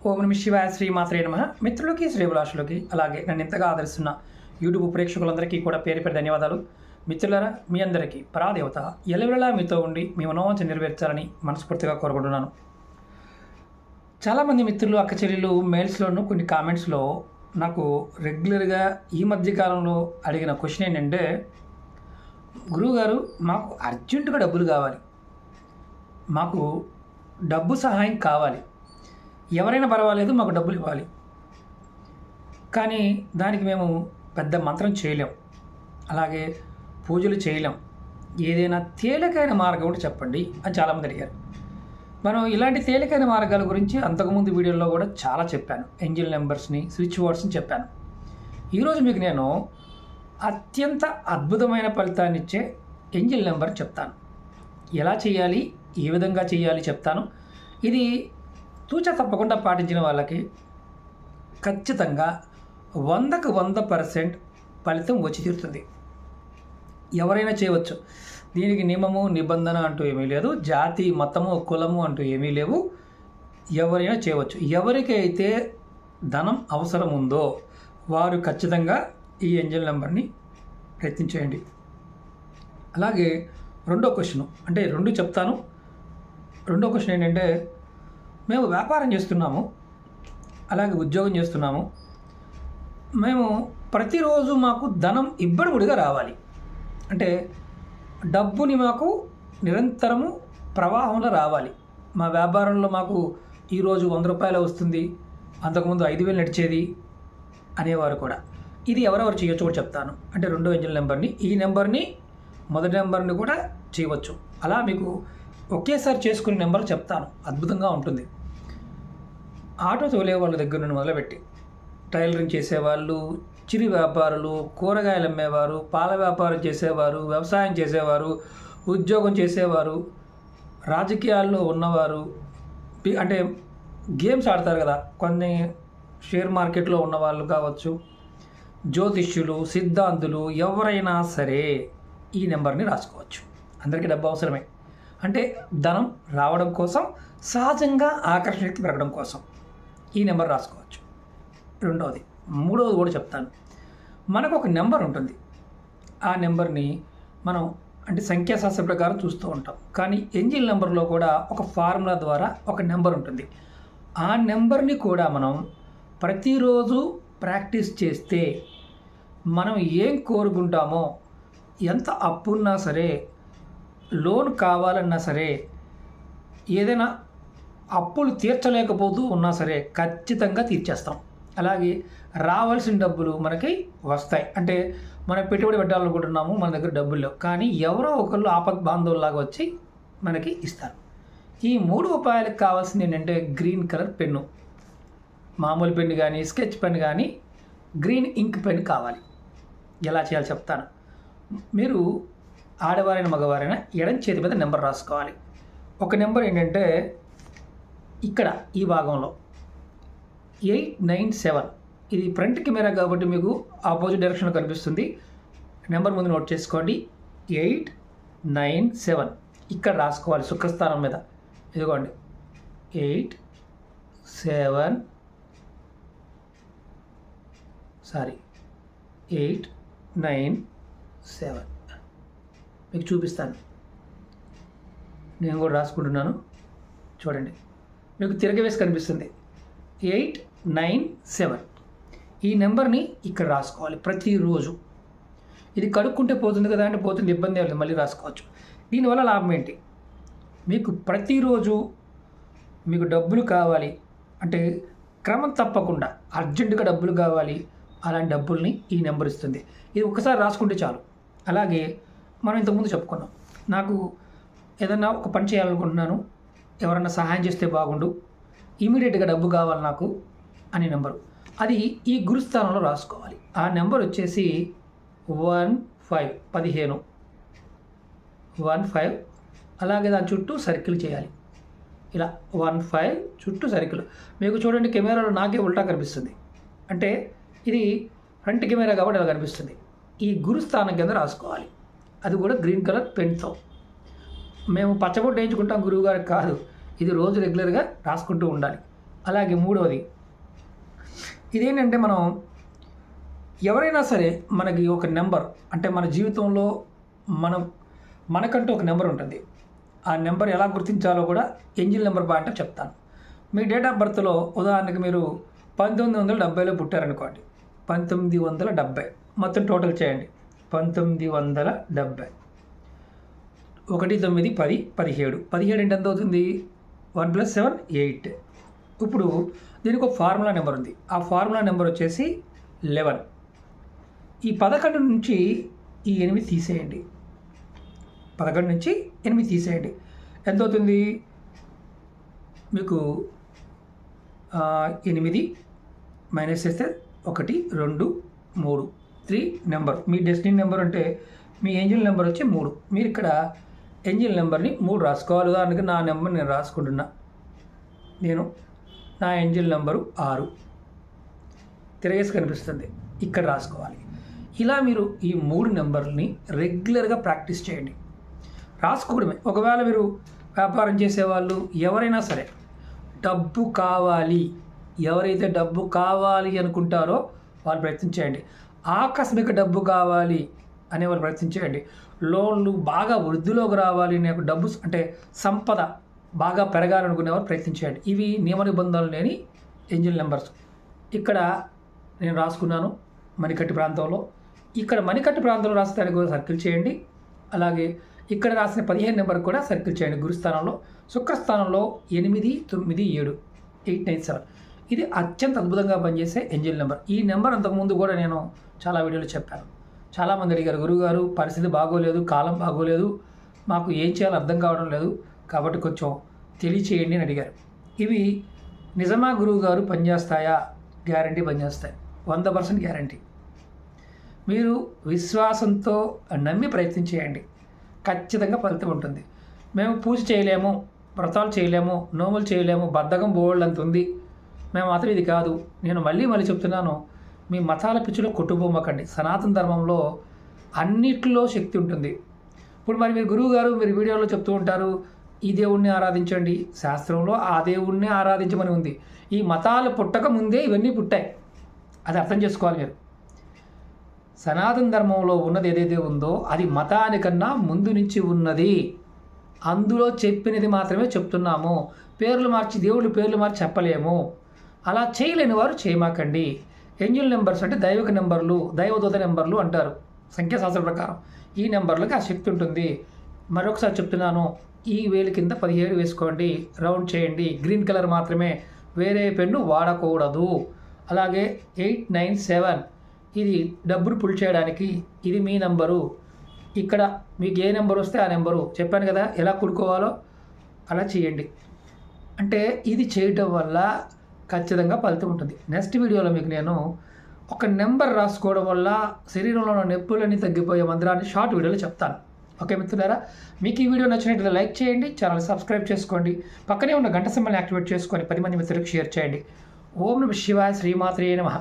ఓం నమః శివాయ శ్రీమాత్రే నమః. మిత్రులకి శ్రీభిలాషులకి అలాగే నన్ను ఇంతగా ఆదరిస్తున్న యూట్యూబ్ ప్రేక్షకులందరికీ కూడా పేరు పేరు ధన్యవాదాలు. మిత్రులారా, మీ అందరికీ పరాదేవత ఎల్లవేళలా మీతో ఉండి మీ మనోవాంఛ నెరవేర్చాలని మనస్ఫూర్తిగా కోరుకుంటున్నాను. చాలామంది మిత్రులు అక్క చెల్లెలు మెయిల్స్లోనూ కొన్ని కామెంట్స్లో నాకు రెగ్యులర్గా ఈ మధ్యకాలంలో అడిగిన క్వశ్చన్ ఏంటంటే, గురువుగారు మాకు అర్జెంటుగా డబ్బులు కావాలి, మాకు డబ్బు సహాయం కావాలి, ఎవరైనా పర్వాలేదు మాకు డబ్బులు ఇవ్వాలి, కానీ దానికి మేము పెద్ద మంత్రం చేయలేం, అలాగే పూజలు చేయలేం, ఏదైనా తేలికైన మార్గం ఒకటి చెప్పండి అని చాలామంది అడిగారు. మనం ఇలాంటి తేలికైన మార్గాల గురించి అంతకుముందు వీడియోలో కూడా చాలా చెప్పాను. ఏంజిల్ నెంబర్స్ని, స్విచ్ వర్డ్స్ని చెప్పాను. ఈరోజు మీకు నేను అత్యంత అద్భుతమైన ఫలితాన్ని ఇచ్చే ఏంజిల్ నెంబర్ చెప్తాను. ఎలా చేయాలి, ఏ విధంగా చేయాలి చెప్తాను. ఇది తూచ తప్పకుండా పాటించిన వాళ్ళకి ఖచ్చితంగా 100% ఫలితం వచ్చి తీరుతుంది. ఎవరైనా చేయవచ్చు. దీనికి నియమము నిబంధన అంటూ ఏమీ లేదు, జాతి మతము కులము అంటూ ఏమీ లేవు. ఎవరైనా చేయవచ్చు. ఎవరికైతే ధనం అవసరం ఉందో వారు ఖచ్చితంగా ఈ ఏంజల్ నెంబర్ని ప్రయత్నించేయండి. అలాగే రెండో క్వశ్చన్, అంటే రెండు చెప్తాను. రెండో క్వశ్చన్ ఏంటంటే, మేము వ్యాపారం చేస్తున్నాము, అలాగే ఉద్యోగం చేస్తున్నాము, మేము ప్రతిరోజు మాకు ధనం ఇబ్బడిముడిగా రావాలి, అంటే డబ్బుని మాకు నిరంతరము ప్రవాహంలో రావాలి. మా వ్యాపారంలో మాకు ఈరోజు 100 రూపాయలు వస్తుంది, అంతకుముందు 5,000 నడిచేది అనేవారు కూడా. ఇది ఎవరెవరు చేయొచ్చు కూడా చెప్తాను. అంటే రెండో ఏంజల్ నెంబర్ని, ఈ నెంబర్ని మొదటి నెంబర్ని కూడా చేయవచ్చు. అలా మీకు ఒకేసారి చేసుకునే నెంబర్లు చెప్తాను. అద్భుతంగా ఉంటుంది. ఆటో తోలే వాళ్ళ దగ్గర నుండి మొదలుపెట్టి టైలరింగ్ చేసేవాళ్ళు, చిరు వ్యాపారులు, కూరగాయలు అమ్మేవారు, పాల వ్యాపారం చేసేవారు, వ్యవసాయం చేసేవారు, ఉద్యోగం చేసేవారు, రాజకీయాల్లో ఉన్నవారు, అంటే గేమ్స్ ఆడతారు కదా, కొన్ని షేర్ మార్కెట్లో ఉన్నవాళ్ళు కావచ్చు, జ్యోతిష్యులు, సిద్ధాంతులు, ఎవరైనా సరే ఈ నెంబర్ని రాసుకోవచ్చు. అందరికీ డబ్బు అవసరమే. అంటే ధనం రావడం కోసం, సహజంగా ఆకర్షణ శక్తి పెరగడం కోసం ఈ నెంబర్ రాసుకోవచ్చు. రెండవది, మూడవది కూడా చెప్తాను. మనకు ఒక నెంబర్ ఉంటుంది. ఆ నెంబర్ని మనం అంటే సంఖ్యాశాస్త్ర ప్రకారం చూస్తూ ఉంటాం, కానీ ఏంజిల్ నెంబర్లో కూడా ఒక ఫార్ములా ద్వారా ఒక నెంబర్ ఉంటుంది. ఆ నెంబర్ని కూడా మనం ప్రతిరోజు ప్రాక్టీస్ చేస్తే మనం ఏం కోరుకుంటామో, ఎంత అప్పున్నా సరే, లోన్ కావాలన్నా సరే, ఏదైనా అప్పులు తీర్చలేకపోతూ ఉన్నా సరే ఖచ్చితంగా తీర్చేస్తాం. అలాగే రావాల్సిన డబ్బులు మనకి వస్తాయి. అంటే మనం పెట్టుబడి పెట్టాలనుకుంటున్నాము, మన దగ్గర డబ్బులు లేవు, కానీ ఎవరో ఒకళ్ళు ఆపద్ బాంధవుల్లాగా వచ్చి మనకి ఇస్తారు. ఈ 3 ఉపాయాలకు కావాల్సింది ఏంటంటే, గ్రీన్ కలర్ పెన్ను, మామూలు పెన్ను కానీ, స్కెచ్ పెన్ కానీ, గ్రీన్ ఇంక్ పెన్ కావాలి. ఎలా చేయాలో చెప్తాను. మీరు ఆడవారైన మగవారైనా ఎడం చేతి మీద నెంబర్ రాసుకోవాలి. ఒక నెంబర్ ఏంటంటే ఇక్కడ ఈ భాగంలో 897, ఇది ఫ్రంట్ కెమెరా కాబట్టి మీకు ఆపోజిట్ డైరెక్షన్లో కనిపిస్తుంది. నెంబర్ ముందు నోట్ చేసుకోండి. 897 ఇక్కడ రాసుకోవాలి శుక్రస్థానం మీద. ఇదిగోండి 897 మీకు చూపిస్తాను. నేను కూడా రాసుకుంటున్నాను, చూడండి. మీకు తిరగవేసి కనిపిస్తుంది 897. ఈ నెంబర్ని ఇక్కడ రాసుకోవాలి ప్రతిరోజు. ఇది కడుక్కుంటే పోతుంది కదా అంటే పోతుంది, ఇబ్బంది లేదు, మళ్ళీ రాసుకోవచ్చు. దీనివల్ల లాభం ఏంటి, మీకు ప్రతిరోజు మీకు డబ్బులు కావాలి అంటే క్రమం తప్పకుండా అర్జెంటుగా డబ్బులు కావాలి, అలాంటి డబ్బుల్ని ఈ నెంబర్ ఇస్తుంది. ఇది ఒకసారి రాసుకుంటే చాలు. అలాగే మనం ఇంతకుముందు చెప్పుకున్నాం, నాకు ఏదన్నా ఒక పని చేయాలనుకుంటున్నాను, ఎవరన్నా సహాయం చేస్తే బాగుండు, ఇమీడియట్గా డబ్బు కావాలి నాకు అనే నెంబరు, అది ఈ గురుస్థానంలో రాసుకోవాలి. ఆ నెంబర్ వచ్చేసి 15. అలాగే దాని చుట్టూ సర్కిల్ చేయాలి. ఇలా 15 చుట్టూ సర్కిల్. మీకు చూడండి కెమెరాలో నాకే ఉల్టా కనిపిస్తుంది, అంటే ఇది ఫ్రంట్ కెమెరా కాబట్టి అలా కనిపిస్తుంది. ఈ గురుస్థానం కింద రాసుకోవాలి, అది కూడా గ్రీన్ కలర్ పెన్తో. మేము పచ్చబొట్టు వేయించుకుంటాం గురువుగారికి కాదు, ఇది రోజు రెగ్యులర్గా రాసుకుంటూ ఉండాలి. అలాగే మూడవది ఇదేంటంటే మనం ఎవరైనా సరే మనకి ఒక నెంబర్ అంటే మన జీవితంలో మనకంటూ ఒక నెంబర్ ఉంటుంది. ఆ నెంబర్ ఎలా గుర్తించాలో కూడా ఏంజిల్ నెంబర్ పాయింట్ చెప్తాను. మీ డేట్ ఆఫ్ బర్త్లో ఉదాహరణకి మీరు 1970లో పుట్టారనుకోండి. 1970 మొత్తం టోటల్ చేయండి. 1970 1 9 10 17 17 అంటే ఎంత అవుతుంది? 1 + 7 8. ఇప్పుడు దీనికి ఒక ఫార్ములా నెంబర్ ఉంది. ఆ ఫార్ములా నెంబర్ వచ్చేసి 11. ఈ 11 నుంచి ఈ 8 తీసేయండి. 11 నుంచి 8 తీసేయండి. ఎంత అవుతుంది మీకు? 8 మైనస్ చేస్తే 1 2 3 3 నెంబర్. మీ డెస్టినీ నెంబర్ అంటే మీ ఏంజిల్ నెంబర్ వచ్చి 3. మీరు ఇక్కడ ఏంజిల్ నెంబర్ని 3 రాసుకోవాలి. ఉదాహరణకి నా నెంబర్ నేను రాసుకుంటున్నా. నా ఏంజిల్ నెంబరు 6 తిరగేసి కనిపిస్తుంది. ఇక్కడ రాసుకోవాలి. ఇలా మీరు ఈ 3 నెంబర్ని రెగ్యులర్గా ప్రాక్టీస్ చేయండి. రాసుకోవడమే. ఒకవేళ మీరు వ్యాపారం చేసేవాళ్ళు ఎవరైనా సరే డబ్బు కావాలి, ఎవరైతే డబ్బు కావాలి అనుకుంటారో వాళ్ళు ప్రయత్నించేయండి. ఆకస్మిక డబ్బు కావాలి అనేవాళ్ళు ప్రయత్నించేయండి. లోన్లు బాగా వృద్ధిలోకి రావాలి, నాకు డబ్బు అంటే సంపద బాగా పెరగాలనుకునేవారు ప్రయత్నించేయండి. ఇవి నియమ నిబంధనలు లేని ఏంజిల్ నెంబర్స్. ఇక్కడ నేను రాసుకున్నాను మణికట్టు ప్రాంతంలో. ఇక్కడ మణికట్టు ప్రాంతంలో రాస్తే దానికి కూడా సర్కిల్ చేయండి. అలాగే ఇక్కడ రాసిన 15 నెంబర్ కూడా సర్కిల్ చేయండి. గురుస్థానంలో, శుక్రస్థానంలో 8 9 7 8 9 7. ఇది అత్యంత అద్భుతంగా పనిచేసే ఏంజిల్ నెంబర్. ఈ నెంబర్ అంతకుముందు కూడా నేను చాలా వీడియోలు చెప్పాను. చాలామంది అడిగారు, గురువుగారు పరిస్థితి బాగోలేదు, కాలం బాగోలేదు, మాకు ఏం చేయాలో అర్థం కావడం లేదు, కాబట్టి కొంచెం తెలియచేయండి అని అడిగారు. ఇవి నిజమా గురువుగారు పనిచేస్తాయా? గ్యారంటీ పనిచేస్తాయి. 100% గ్యారంటీ. మీరు విశ్వాసంతో నమ్మి ప్రయత్నం చేయండి. ఖచ్చితంగా ఫలితం ఉంటుంది. మేము పూజ చేయలేము, వ్రతాలు చేయలేము, నోములు చేయలేము, బద్ధకం బోల్డంత ఉంది, మేము మాత్రం ఇది కాదు. నేను మళ్ళీ చెప్తున్నాను, మీ మతాల పిచ్చిలో కొట్టుపోమకండి. సనాతన ధర్మంలో అన్నిట్లో శక్తి ఉంటుంది. ఇప్పుడు మీరు గురువు గారు మీరు వీడియోలో చెప్తూ ఉంటారు, ఈ దేవుణ్ణి ఆరాధించండి. శాస్త్రంలో ఆ దేవుణ్ణి ఆరాధించమని ఉంది. ఈ మతాలు పుట్టక ముందే ఇవన్నీ పుట్టాయి. అది అర్థం చేసుకోవాలి మీరు. సనాతన ధర్మంలో ఉన్నది ఏదైతే ఉందో అది మతానికన్నా ముందు నుంచి ఉన్నది. అందులో చెప్పినది మాత్రమే చెప్తున్నాము. పేర్లు మార్చి దేవుళ్ళ పేర్లు మార్చి చెప్పలేము. అలా చేయలేని వారు చేయమాకండి. ఏంజిల్ నెంబర్స్ అంటే దైవిక నెంబర్లు, దైవదూత నెంబర్లు అంటారు సంఖ్యాశాస్త్రం ప్రకారం. ఈ నెంబర్లకి ఆ శక్తి ఉంటుంది. మరొకసారి చెప్తున్నాను, ఈ వేలు కింద 17 వేసుకోండి, రౌండ్ చేయండి. గ్రీన్ కలర్ మాత్రమే, వేరే పెన్ను వాడకూడదు. అలాగే 8 9 7 ఇది డబ్బులు పుల్ చేయడానికి. ఇది మీ నెంబరు. ఇక్కడ మీకు ఏ నెంబర్ వస్తే ఆ నెంబరు చెప్పాను కదా, ఎలా కూడుకోవాలో అలా చేయండి. అంటే ఇది చేయటం వల్ల ఖచ్చితంగా ఫలితం ఉంటుంది. నెక్స్ట్ వీడియోలో మీకు నేను ఒక నెంబర్ రాసుకోవడం వల్ల శరీరంలో ఉన్న నొప్పులన్నీ తగ్గిపోయే మంత్రాన్ని షార్ట్ వీడియోలో చెప్తాను. ఓకే మిత్రులారా, మీకు ఈ వీడియో నచ్చినట్లయితే లైక్ చేయండి, ఛానల్ సబ్స్క్రైబ్ చేసుకోండి, పక్కనే ఉన్న గంట సింబల్ని యాక్టివేట్ చేసుకొని 10 మంది మిత్రులకు షేర్ చేయండి. ఓం నమః శివాయ, శ్రీమాత్రే నమః.